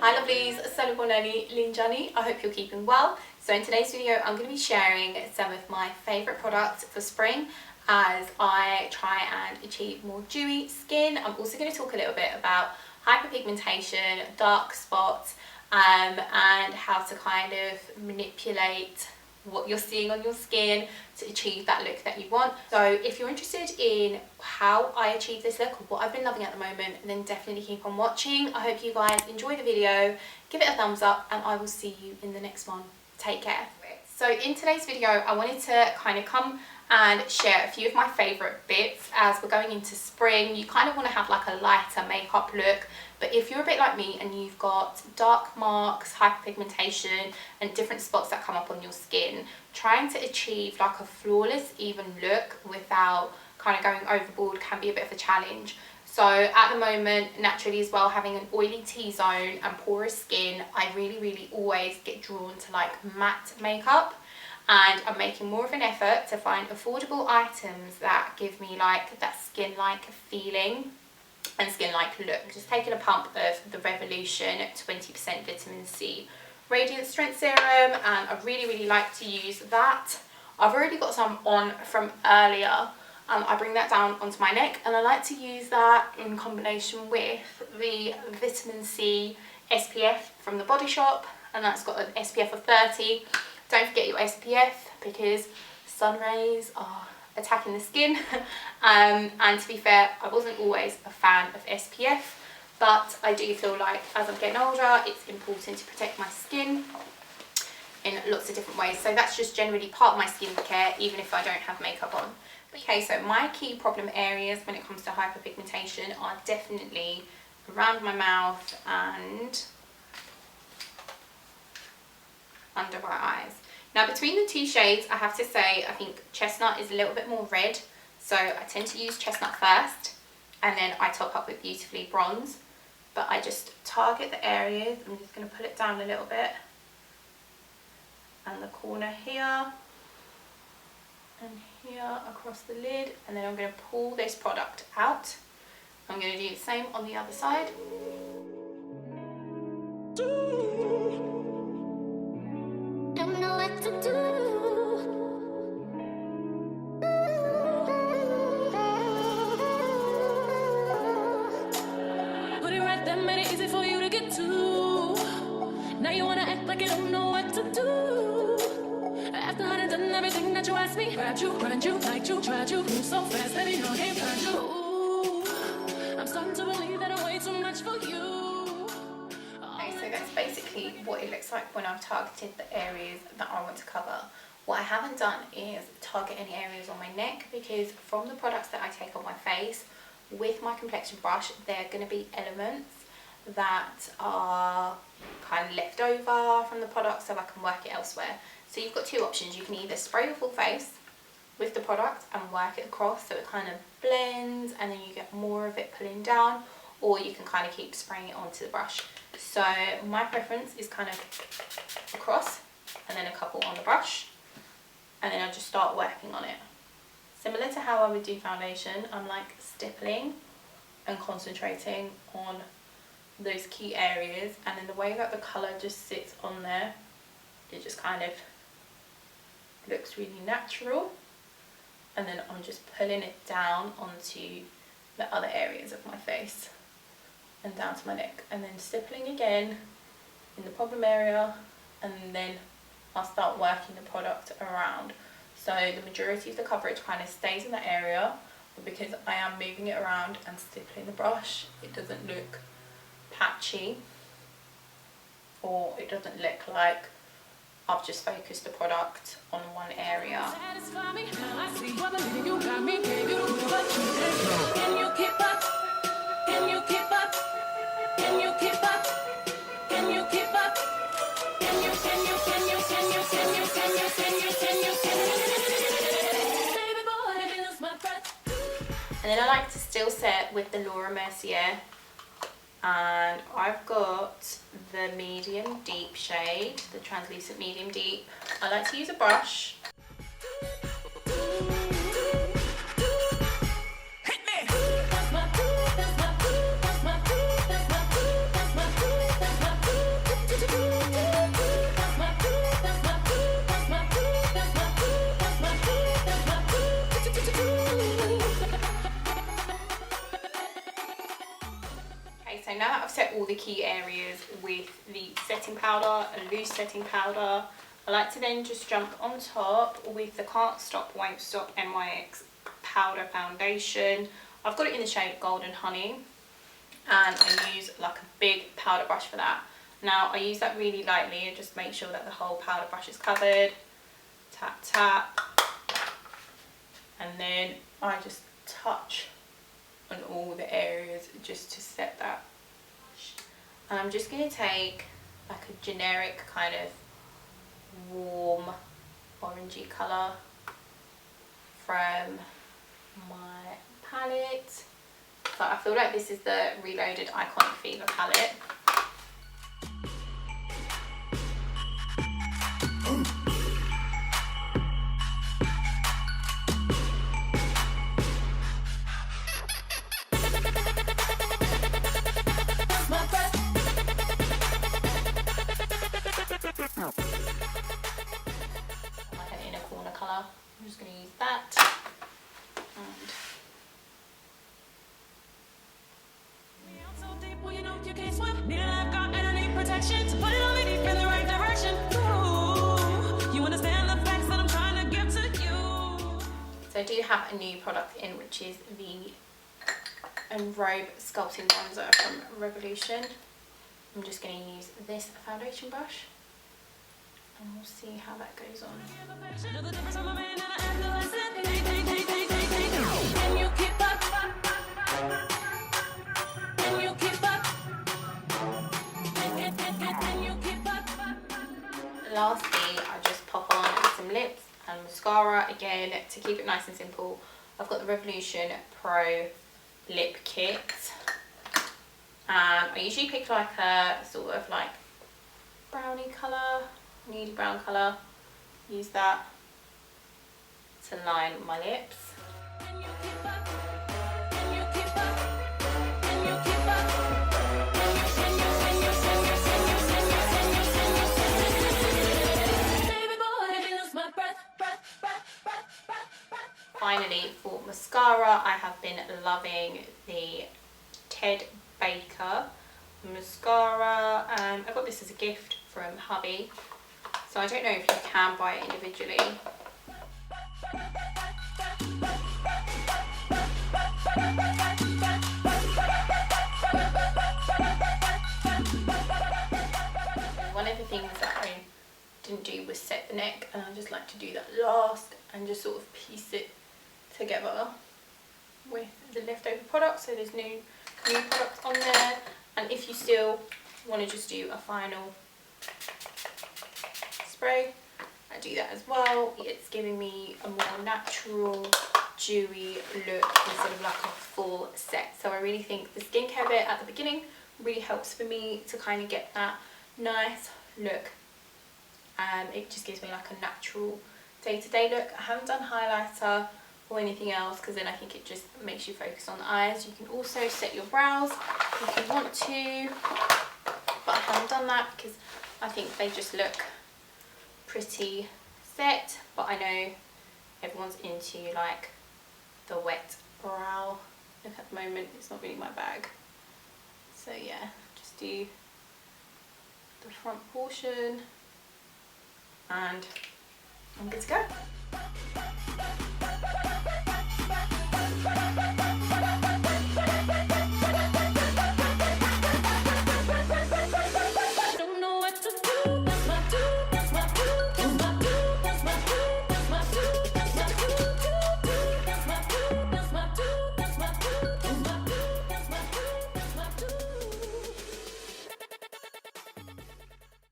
Hi lovelies, Salubonani Linjani. I hope you're keeping well. So in today's video I'm going to be sharing some of my favourite products for spring as I try and achieve more dewy skin. I'm also going to talk a little bit about hyperpigmentation, dark spots, and how to kind of manipulate what you're seeing on your skin to achieve that look that you want. So if you're interested in how I achieve this look or what I've been loving at the moment, then definitely keep on watching. I hope you guys enjoy the video, give it a thumbs up, and I will see you in the next one. Take care. So in today's video I wanted to kind of come and share a few of my favourite bits as we're going into spring. You kind of want to have like a lighter makeup look, but if you're a bit like me and you've got dark marks, hyperpigmentation and different spots that come up on your skin, trying to achieve like a flawless even look without kind of going overboard can be a bit of a challenge. So at the moment, naturally as well, having an oily T-zone and porous skin, I really always get drawn to like matte makeup, and I'm making more of an effort to find affordable items that give me like that skin-like feeling and skin-like look. Just taking a pump of the Revolution 20% vitamin C Radiant Strength Serum, and I really like to use that. I've already got some on from earlier. I bring that down onto my neck, and I like to use that in combination with the vitamin C SPF from the Body Shop, and that's got an SPF of 30. Don't forget your SPF because sun rays are attacking the skin. And to be fair, I wasn't always a fan of SPF, but I do feel like as I'm getting older it's important to protect my skin in lots of different ways. So that's just generally part of my skincare even if I don't have makeup on. Okay, so my key problem areas when it comes to hyperpigmentation are definitely around my mouth and under my eyes. Now between the two shades, I have to say I think chestnut is a little bit more red, so I tend to use chestnut first and then I top up with Beautifully Bronze. But I just target the areas. I'm just going to pull it down a little bit, and the corner here and here across the lid, and then I'm going to pull this product out. I'm going to do the same on the other side. Don't know what to do. Put it right there, made it easy for you to get to. Now you wanna act like you don't know what to do. After I done everything that you asked me, grabbed you, run you, liked you, tried you, move so fast, baby, no, I can't find you. Ooh, I'm starting to believe that I'm way too much for you. Okay, so that's basically what it looks like when I've targeted the areas that I want to cover. What I haven't done is target any areas on my neck, because from the products that I take on my face with my complexion brush, there are going to be elements that are kind of left over from the product, so I can work it elsewhere. So you've got two options. You can either spray your full face with the product and work it across so it kind of blends and then you get more of it pulling down, or you can kind of keep spraying it onto the brush. So my preference is kind of across and then a couple on the brush, and then I just start working on it. Similar to how I would do foundation, I'm like stippling and concentrating on those key areas, and then the way that the colour just sits on there, it just kind of looks really natural, and then I'm just pulling it down onto the other areas of my face and down to my neck, and then stippling again in the problem area, and then I'll start working the product around. So the majority of the coverage kind of stays in that area, but because I am moving it around and stippling the brush, it doesn't look patchy, or it doesn't look like I've just focused the product on one area. And then I like to still set with the Laura Mercier, and I've got the medium deep shade, the translucent medium deep. I like to use a brush. the key areas with the setting powder, a loose setting powder. I like to then just jump on top with the Can't Stop Won't Stop NYX Powder Foundation. I've got it in the shade Golden Honey, and I use like a big powder brush for that. Now I use that really lightly and just make sure that the whole powder brush is covered. Tap, tap. And then I just touch on all the areas just to set that. And I'm just going to take like a generic kind of warm orangey colour from my palette. So I feel like this is the Reloaded Iconic Fever palette. Like an inner corner colour. I'm just going to use that. So I do have a new product in, which is the Robe Sculpting Bronzer from Revolution. I'm just going to use this foundation brush and we'll see how that goes on. Lastly, I just pop on some lips and mascara again to keep it nice and simple. I've got the Revolution Pro Lip Kit, and I usually pick like a sort of like brownie colour, nude brown colour. Use that to line my lips. Finally, for mascara, I have been loving the Ted Baker mascara. I got this as a gift from hubby, so I don't know if you can buy it individually. One of the things that I didn't do was set the neck, and I just like to do that last and just sort of piece it together with the leftover products. So there's new products on there, and if you still want to just do a final spray, I do that as well. It's giving me a more natural dewy look instead of like a full set. So I really think the skincare bit at the beginning really helps for me to kind of get that nice look, and it just gives me like a natural day-to-day look. I haven't done highlighter or anything else because then I think it just makes you focus on the eyes. You can also set your brows if you want to, but I haven't done that because I think they just look pretty set. But I know everyone's into like the wet brow look at the moment. It's not really my bag. So yeah, just do the front portion and I'm good to go.